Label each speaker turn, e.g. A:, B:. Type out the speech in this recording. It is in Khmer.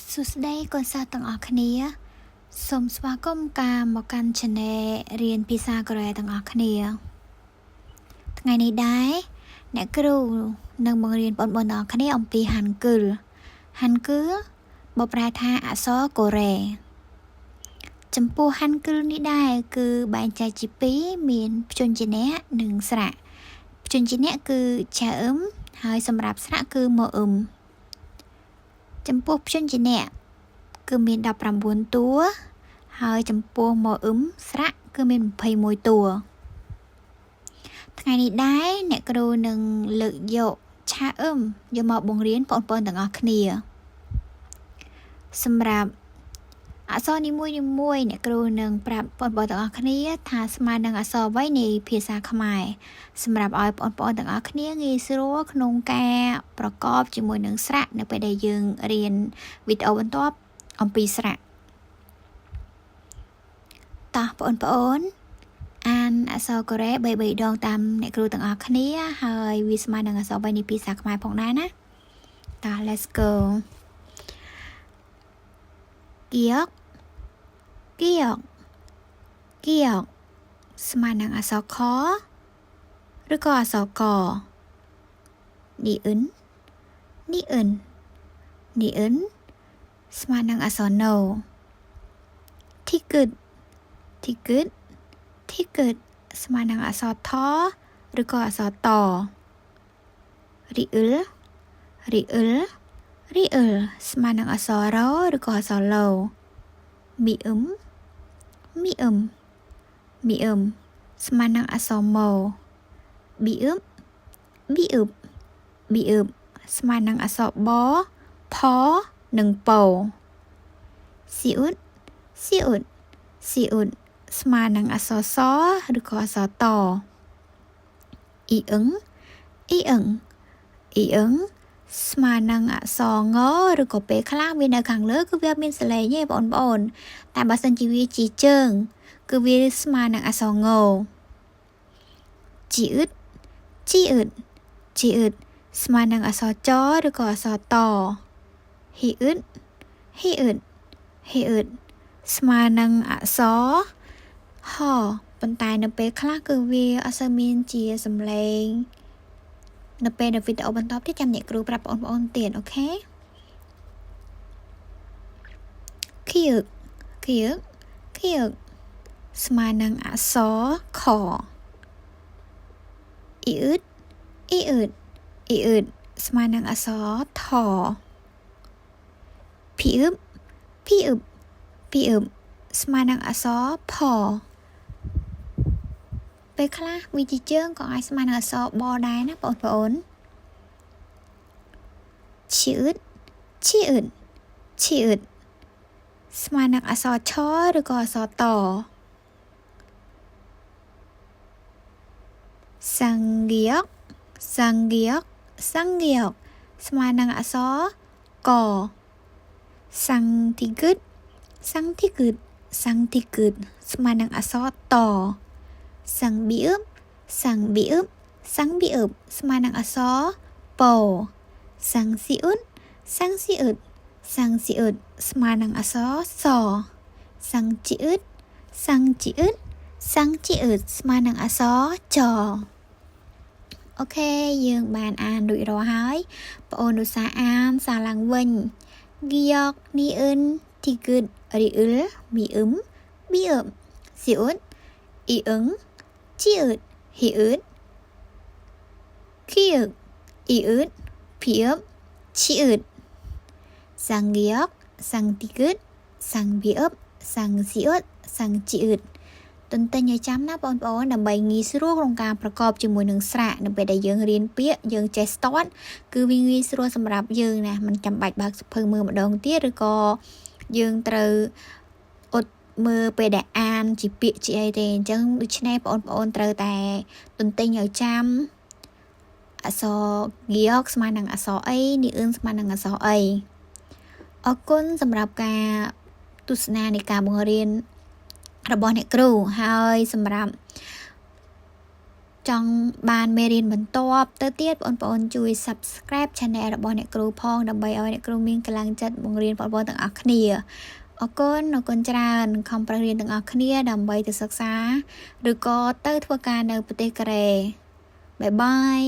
A: សួស្តីកូនសិស្សទាំងអស់គ្នាសូមស្វាគមន៍ការមកកាន់ Channel រៀនភាសាកូរ៉េទាំងអស់គ្នាថ្ងៃនេះដែរអ្នកគ្រូនឹងបង្រៀនបងប្អូនទាំងអស់គ្នាអំពី Hangul Hangul បកប្រែថាអក្សរកូរ៉េចំពោះ Hangul នេះដែរគឺបែងចែកជាពីរមានព្យញ្ជនៈនិងស្រៈព្យញ្ជនៈគឺឆាអ៊ឹមហើយសម្រាប់ស្រៈគឺម៉ូអ៊ឹមចំពោះព្យញ្ជនៈគឺមាន19តួហើយចំពោះម៉ូអ៊ឹមស្រៈគឺមាន21តួថ្ងៃនេះដែរអ្នកគ្រូនឹងលើកយកឆាអ៊ឹមយកមកបង្រៀនបងប្អូនទាំងអស់គ្នាសម្រាប់អក្សរនីមួយៗអ្នកគ្រូនឹងប្រាប់បងប្អូនទាំងអស់គ្នាថាស្មើនឹងអក្សរអ្វីនៃភាសាខ្មែរសម្រាប់ឲ្យបងប្អូនទាំងអស់គ្នាងាយស្រួលក្នុងការប្រកបជាមួយនឹងស្រៈនៅពេលដែលយើងរៀនវីដេអូបន្ទាប់អំពីស្រៈតោះបងប្អូនអានអក្សរកូរ៉េ3ដងតាមអ្នកគ្រូទាំងអស់គ្នាហើយវាស្មើនឹងអក្សរអ្វីនៃភាសាខ្មែរផងដែរណាតោះ let's go គៀកគៀកគៀកស្មើនឹងអក្សរខឬក៏អក្សរកនេះអ៊ឹននេះអ៊ឹននេះអ៊ឹនស្មើនឹងអក្សរណូធីកឹតធីកឹតធីកឹតស្មើនឹងអក្សរថឬក៏អក្សរតរីអ៊ឹលរីអ៊ឹលរីអ៊ឹលស្មើនឹងអក្សររឬក៏អក្សរឡូមីអ៊ឹមមីអ៊ឹមមីអ៊ឹមស្មើនឹងអក្សរម៉ូប៊ីអ៊ឹបប៊ីអ៊ឹបប៊ីអ៊ឹបស្មើនឹងអក្សរបផនិងប៉ូស៊ីអ៊ុតស៊ីអ៊ុតស៊ីអ៊ុតស្មើនឹងអក្សរសឬក៏អក្សរតអ៊ីអឹងអ៊ីអឹងអ៊ីអឹងស្មើនឹងអក្សรงឬក៏ពេលខ្លះវានៅខាងលើគឺវាមានសលេងទេបងប្អូនតែបើសិនជាវាជាជើងគឺវាស្មើនឹងអក្សรงជីអ៊ឹតជីអ៊ឹតជីអ៊ឹតស្មើនឹងអក្សរចឬក៏អក្សរតហ៊ីអ៊ឹតហ៊ីអ៊ឹតហ៊ីអ៊ឹតស្មើនឹងអក្សរហប៉ុន្តែនៅពេលខ្លះគឺវាអត់សូវមានជាសំឡេងនៅពេលនៅវីដេអូបន្តទៀតចាំអ្នកគ្រូប្រាប់បងប្អូនទៀតអូខេគៀកគៀកគៀកស្មើនឹងអក្សរខអ៊ីអ៊ឹតអ៊ីអ៊ឹតអ៊ីអ៊ឹតស្មើនឹងអក្សរថភីអ៊ឹបភីអ៊ឹបភីអ៊ឹបស្មើនឹងអក្សរផពេលខ្លះវាជាជើងក៏អាចស្មើនឹងអក្សរបដែរណាបងប្អូនឈីអ៊ឹតឈីអ៊ឹតឈីអ៊ឹតស្មើនឹងអក្សរឆឬក៏អក្សរតសាំងហ្គៀកសាំងហ្គៀកសាំងហ្គៀកស្មើនឹងអក្សរកសាំងទីគឹតសាំងទីគឹតសាំងទីគឹតស្មើនឹងអក្សរតសាំងប៊ីអ៊ឹបសាំងប៊ីអ៊ឹបសាំងប៊ីអ៊ឹបស្មើនឹងអក្សរប៉សាំងស៊ីអ៊ុតសាំងស៊ីអ៊ុតសាំងស៊ីអ៊ុតស្មើនឹងអក្សរសសាំងជីអ៊ឹតសាំងជីអ៊ឹតសាំងជីអ៊ឹតស្មើនឹងអក្សរចអូខេយើងបានអានរួចរាល់ហើយបងអូនឧស្សាហ៍អានសារឡើងវិញហ្គៀកនីអ៊ឹនទីគឹតរីអ៊ឹលមីអ៊ឹមប៊ីអ៊ឹមស៊ីអ៊ុតអ៊ីអឹងជីអ៊ឹតហ៊ីអ៊ឹតគៀកអ៊ីអ៊ឹតភីអ៊ឹបឈីអ៊ឹតសាំងហ្គៀកសាំងទីគឹតសាំងប៊ីអ៊ឹបសាំងស៊ីអ៊ុតសាំងជីអ៊ឹតទន្ទឹងឲ្យចាំណាបងប្អូនដើម្បីងាយស្រួលក្នុងការប្រកបជាមួយនឹងស្រៈនៅពេលដែលយើងរៀនពាក្យយើងចេះស្ទាត់គឺវាងាយស្រួលសម្រាប់យើងណាមិនចាំបាច់បើកសៀវភៅមើលម្ដងទៀតឬក៏យើងត្រូវអត់មើលពេលដែលអានជាពាក្យជាអីទេអញ្ចឹងដូច្នេះបងប្អូនត្រូវតែទន្ទឹងឲ្យចាំអក្សរហ្គៀកស្មើនឹងអក្សរអីនេះអ៊ឹនស្មើនឹងអក្សរអីអរគុណសម្រាប់ការទស្សនានៃការបង្រៀនរបស់អ្នកគ្រូហើយសម្រាប់ ចង់បានមេរៀនបន្ទាប់ទៅទៀតបងប្អូនជួយ Subscribe Channel របស់អ្នកគ្រូផងដើម្បីឲ្យអ្នកគ្រូមានកម្លាំងចិត្តបង្រៀនបងប្អូនទាំងអស់គ្នាអរគុណច្រើនខំប្រឹងរៀនទាំងអស់គ្នាដើម្បីទៅសិក្សាឬក៏ទៅធ្វើការនៅប្រទេសកូរ៉េបាយបាយ